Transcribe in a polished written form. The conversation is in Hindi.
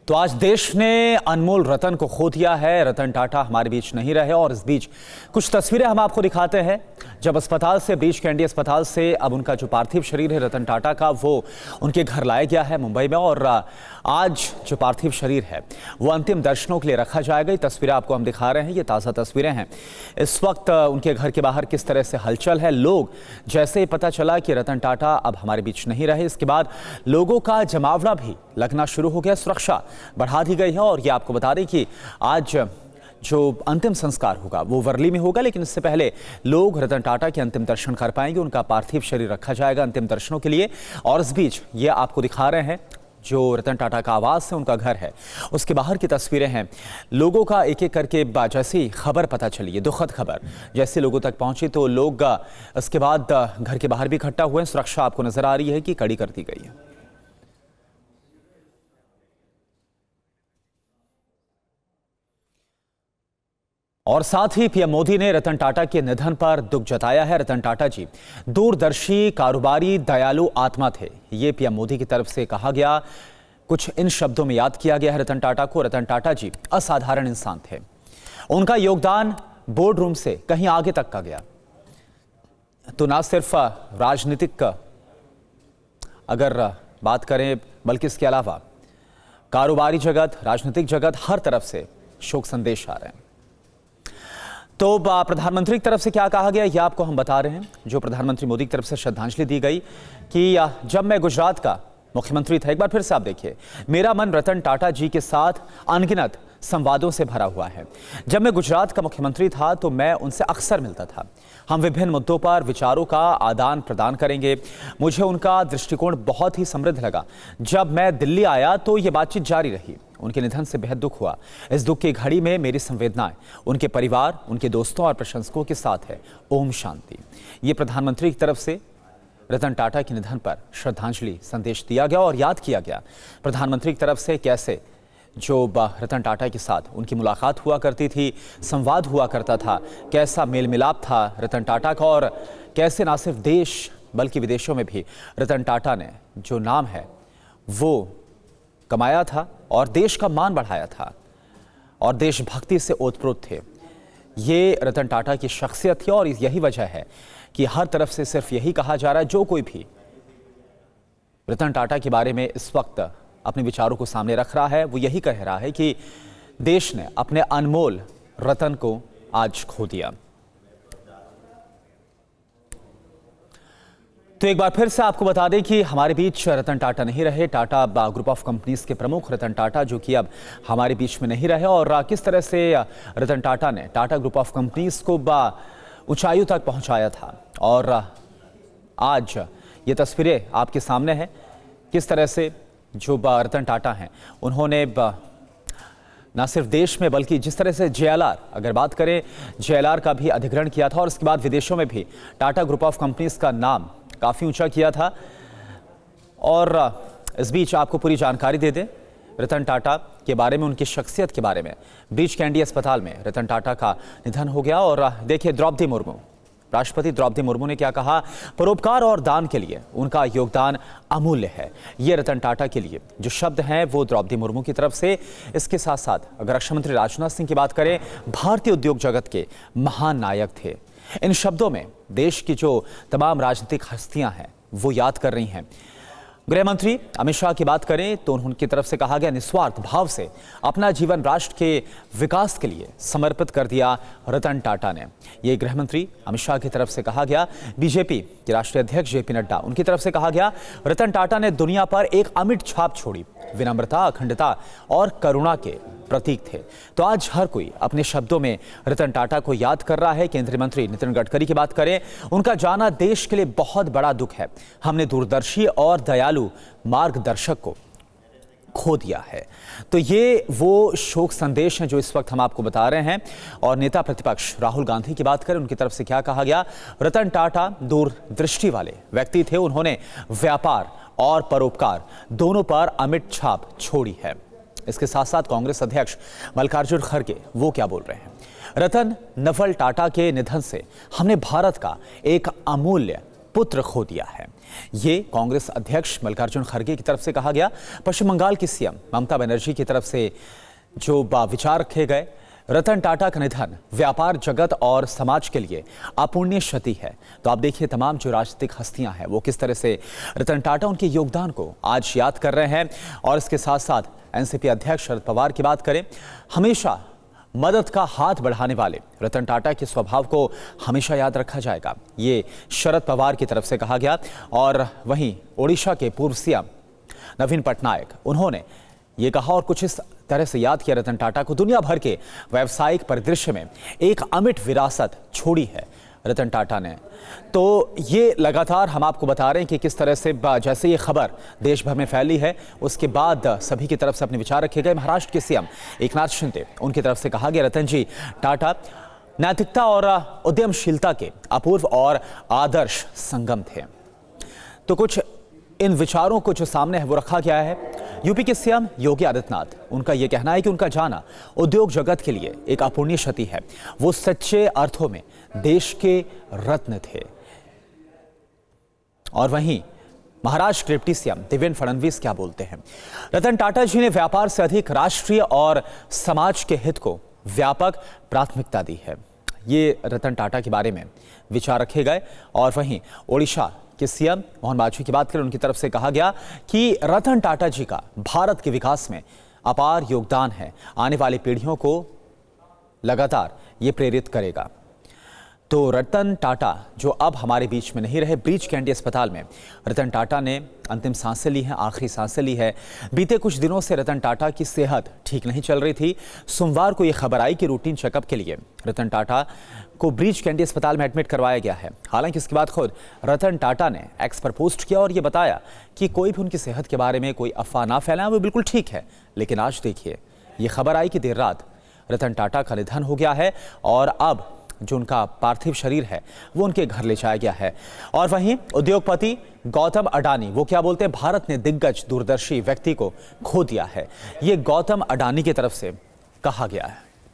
तो आज देश ने अनमोल रतन को खो दिया है। रतन टाटा हमारे बीच नहीं रहे और इस बीच कुछ तस्वीरें हम आपको दिखाते हैं। जब अस्पताल से, ब्रीच कैंडी अस्पताल से अब उनका जो पार्थिव शरीर है रतन टाटा का, वो उनके घर लाया गया है मुंबई में। और आज जो पार्थिव शरीर है वो अंतिम दर्शनों के लिए रखा जाएगा। ये तस्वीरें आपको हम दिखा रहे हैं, ये ताज़ा तस्वीरें हैं। इस वक्त उनके घर के बाहर किस तरह से हलचल है। लोग, जैसे ही पता चला कि रतन टाटा अब हमारे बीच नहीं रहे, इसके बाद लोगों का जमावड़ा भी लगना शुरू हो गया। सुरक्षा बढ़ा दी गई है और ये आपको बता दें कि आज जो अंतिम संस्कार होगा वो वर्ली में होगा, लेकिन इससे पहले लोग रतन टाटा के अंतिम दर्शन कर पाएंगे। उनका पार्थिव शरीर रखा जाएगा अंतिम दर्शनों के लिए। और इस बीच ये आपको दिखा रहे हैं जो रतन टाटा का आवास है, उनका घर है, उसके बाहर की तस्वीरें हैं। लोगों का एक एक करके जैसी खबर पता चली है, दुखद खबर जैसे लोगों तक पहुंची, तो लोग इसके बाद घर के बाहर भी इकट्ठा हुए हैं। सुरक्षा आपको नजर आ रही है कि कड़ी कर दी गई है। और साथ ही पीएम मोदी ने रतन टाटा के निधन पर दुख जताया है। रतन टाटा जी दूरदर्शी, कारोबारी, दयालु आत्मा थे, ये पीएम मोदी की तरफ से कहा गया। कुछ इन शब्दों में याद किया गया है रतन टाटा को। रतन टाटा जी असाधारण इंसान थे। उनका योगदान बोर्ड रूम से कहीं आगे तक का गया। तो ना सिर्फ राजनीतिक अगर बात करें, बल्कि इसके अलावा कारोबारी जगत, राजनीतिक जगत, हर तरफ से शोक संदेश आ रहे हैं। तो प्रधानमंत्री की तरफ से क्या कहा गया, यह आपको हम बता रहे हैं। जो प्रधानमंत्री मोदी की तरफ से श्रद्धांजलि दी गई कि जब मैं गुजरात का मुख्यमंत्री था, एक बार फिर से आप देखिए, मेरा मन रतन टाटा जी के साथ अनगिनत संवादों से भरा हुआ है। जब मैं गुजरात का मुख्यमंत्री था तो मैं उनसे अक्सर मिलता था। हम विभिन्न मुद्दों पर विचारों का आदान प्रदान करेंगे। मुझे उनका दृष्टिकोण बहुत ही समृद्ध लगा। जब मैं दिल्ली आया तो ये बातचीत जारी रही। उनके निधन से बेहद दुख हुआ। इस दुख की घड़ी में मेरी संवेदनाएं उनके परिवार, उनके दोस्तों और प्रशंसकों के साथ है। ओम शांति। ये प्रधानमंत्री की तरफ से रतन टाटा के निधन पर श्रद्धांजलि संदेश दिया गया और याद किया गया प्रधानमंत्री की तरफ से कैसे जो रतन टाटा के साथ उनकी मुलाकात हुआ करती थी, संवाद हुआ करता था, कैसा मेल मिलाप था रतन टाटा का, और कैसे ना सिर्फ देश बल्कि विदेशों में भी रतन टाटा ने जो नाम है वो कमाया था और देश का मान बढ़ाया था और देशभक्ति से ओतप्रोत थे। ये रतन टाटा की शख्सियत थी और यही वजह है कि हर तरफ से सिर्फ यही कहा जा रहा है। जो कोई भी रतन टाटा के बारे में इस वक्त अपने विचारों को सामने रख रहा है वो यही कह रहा है कि देश ने अपने अनमोल रतन को आज खो दिया। तो एक बार फिर से आपको बता दें कि हमारे बीच रतन टाटा नहीं रहे। टाटा ग्रुप ऑफ कंपनीज के प्रमुख रतन टाटा जो कि अब हमारे बीच में नहीं रहे, और किस तरह से रतन टाटा ने टाटा ग्रुप ऑफ कंपनीज को ऊंचाइयों तक पहुंचाया था। और आज ये तस्वीरें आपके सामने हैं, किस तरह से जो रतन टाटा हैं उन्होंने ना सिर्फ देश में बल्कि जिस तरह से JLR, अगर बात करें JLR का भी अधिग्रहण किया था और उसके बाद विदेशों में भी टाटा ग्रुप ऑफ कंपनीज का नाम काफ़ी ऊंचा किया था। और इस बीच आपको पूरी जानकारी दे दें रतन टाटा के बारे में, उनकी शख्सियत के बारे में। ब्रीच कैंडी अस्पताल में रतन टाटा का निधन हो गया। और देखिए द्रौपदी मुर्मू, राष्ट्रपति द्रौपदी मुर्मू ने क्या कहा, परोपकार और दान के लिए उनका योगदान अमूल्य है। ये रतन टाटा के लिए जो शब्द हैं वो द्रौपदी मुर्मू की तरफ से। इसके साथ साथ अगर रक्षा मंत्री राजनाथ सिंह की बात करें, भारतीय उद्योग जगत के महान नायक थे। इन शब्दों में देश की जो तमाम राजनीतिक हस्तियां हैं वो याद कर रही हैं। गृह मंत्री अमित शाह की बात करें तो उनकी तरफ से कहा गया, निस्वार्थ भाव से अपना जीवन राष्ट्र के विकास के लिए समर्पित कर दिया रतन टाटा ने। ये गृह मंत्री अमित शाह की तरफ से कहा गया। बीजेपी के राष्ट्रीय अध्यक्ष JP नड्डा, उनकी तरफ से कहा गया, रतन टाटा ने दुनिया पर एक अमिट छाप छोड़ी, विनम्रता, अखंडता और करुणा के प्रतीक थे। तो आज हर कोई अपने शब्दों में रतन टाटा को याद कर रहा है। केंद्रीय मंत्री नितिन गडकरी की बात करें, उनका जाना देश के लिए बहुत बड़ा दुख है। हमने दूरदर्शी और दयालु मार्गदर्शक को खो दिया है। तो ये वो शोक संदेश हैं जो इस वक्त हम आपको बता रहे हैं। और नेता प्रतिपक्ष राहुल गांधी की बात करें, उनकी तरफ से क्या कहा गया, रतन टाटा दूरदृष्टि वाले व्यक्ति थे। उन्होंने व्यापार और परोपकार दोनों पर अमिट छाप छोड़ी है। इसके साथ साथ कांग्रेस अध्यक्ष मल्लिकार्जुन खड़गे वो क्या बोल रहे हैं, रतन नवल टाटा के निधन से हमने भारत का एक अमूल्य पुत्र खो दिया है। ये कांग्रेस अध्यक्ष मल्लिकार्जुन खड़गे की तरफ से कहा गया। पश्चिम बंगाल की सीएम ममता बनर्जी की तरफ से जो विचार रखे गए, रतन टाटा का निधन व्यापार जगत और समाज के लिए अपूर्णीय क्षति है। तो आप देखिए तमाम जो राजनीतिक हस्तियां हैं वो किस तरह से रतन टाटा उनके योगदान को आज याद कर रहे हैं। और इसके साथ साथ एनसीपी अध्यक्ष शरद पवार की बात करें, हमेशा मदद का हाथ बढ़ाने वाले रतन टाटा के स्वभाव को हमेशा याद रखा जाएगा, ये शरद पवार की तरफ से कहा गया। और वहीं ओडिशा के पूर्व सीएम नवीन पटनायक, उन्होंने ये कहा और कुछ इस तरह से याद किया रतन टाटा को, दुनिया भर के व्यावसायिक परिदृश्य में एक अमिट विरासत छोड़ी है रतन टाटा ने। तो ये लगातार हम आपको बता रहे हैं कि किस तरह से जैसे ये खबर देश भर में फैली है, उसके बाद सभी की तरफ से अपने विचार रखे गए। महाराष्ट्र के सीएम एकनाथ शिंदे, उनकी तरफ से कहा गया, रतन जी टाटा नैतिकता और उद्यमशीलता के अपूर्व और आदर्श संगम थे। तो कुछ इन विचारों को जो सामने है वो रखा गया है। यूपी के सीएम योगी आदित्यनाथ, उनका यह कहना है कि उनका जाना उद्योग जगत के लिए एक अपूर्णीय क्षति है। वो सच्चे अर्थों में देश के रत्न थे। और वहीं महाराष्ट्र के डिप्टी सीएम देवेंद्र फडणवीस क्या बोलते हैं, रतन टाटा जी ने व्यापार से अधिक राष्ट्रीय और समाज के हित को व्यापक प्राथमिकता दी है। ये रतन टाटा के बारे में विचार रखे गए। और वहीं ओडिशा के सीएम मोहन मांझी की बात करें, उनकी तरफ से कहा गया कि रतन टाटा जी का भारत के विकास में अपार योगदान है, आने वाली पीढ़ियों को लगातार ये प्रेरित करेगा। तो रतन टाटा जो अब हमारे बीच में नहीं रहे, ब्रीच कैंडी अस्पताल में रतन टाटा ने अंतिम सांसें ली हैं, आखिरी सांसें ली है। बीते कुछ दिनों से रतन टाटा की सेहत ठीक नहीं चल रही थी। सोमवार को ये खबर आई कि रूटीन चेकअप के लिए रतन टाटा को ब्रीच कैंडी अस्पताल में एडमिट करवाया गया है। हालांकि इसके बाद खुद रतन टाटा ने एक्स पर पोस्ट किया और ये बताया कि कोई भी उनकी सेहत के बारे में कोई अफवाह ना फैलाए, वो बिल्कुल ठीक है। लेकिन आज देखिए ये खबर आई कि देर रात रतन टाटा का निधन हो गया है और अब जो उनका पार्थिव शरीर है वो उनके घर ले जाया गया है। और वहीं उद्योगपति गौतम अडानी, वो क्या बोलते हैं, भारत ने दिग्गज दूरदर्शी व्यक्ति को खो दिया है। ये गौतम अडानी की तरफ से कहा गया है।